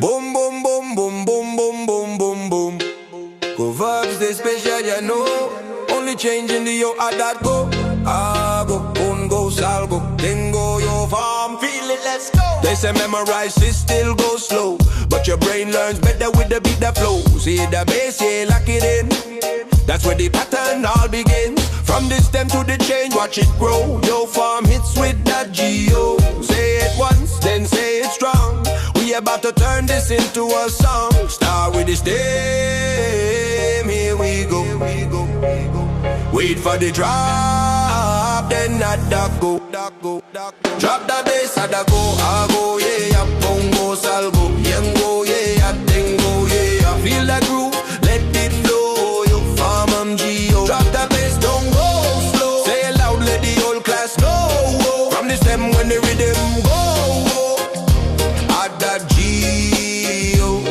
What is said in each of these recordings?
Boom, boom, boom, boom, boom, boom, boom, boom, boom. Go verbs, they special, you know. Only changing the yo at that go. Hago, pongo, salgo, tengo, yo farm. Feel it, let's go. They say memorize, it still goes slow, but your brain learns better with the beat that flows. See the bass, yeah, lock it in. That's where the pattern all begins. From the stem to the change, watch it grow. Yo farm hits with that G-O. Say it once, then say it strong. We about to turn this into a song. Start with the stem, here we go. Wait for the drop, then that go. Drop the bass at the go, hago, yeah, pongo, salgo, yengo, yeah, tengo, yeah. Feel that groove, let it flow, yo, farm G-O. Drop the bass, don't go slow. Say it loud, let the whole class know. From the stem when the rhythm go, at that G-O.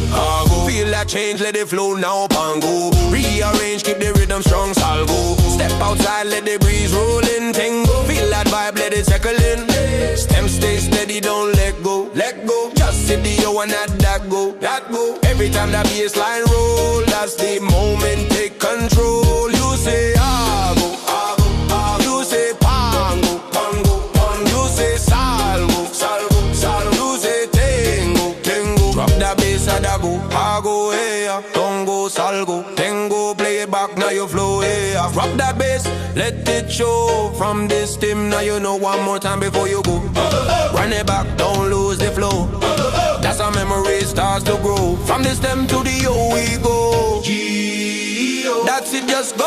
Hago, feel that change, let it flow now, pongo. Rearrange, keep the rhythm strong, salgo. Step outside, let the breeze roll in, tengo. Feel that vibe, let it settle in. Stem stay steady, don't let go. Just sit the yo and that go. Every time that bass line roll, that's the moment, take control. You say hago, you say pongo, you say salgo, you say tengo. Drop that bass at the go, hago, yeah, pongo, salgo, tengo. Play it back, now you flow, yeah. Drop that bass, let it show. From this stem, now you know one more time before you go. Run it back, don't lose the flow. That's how memory starts to grow. From the stem to the O we go. G-O. That's it, just go.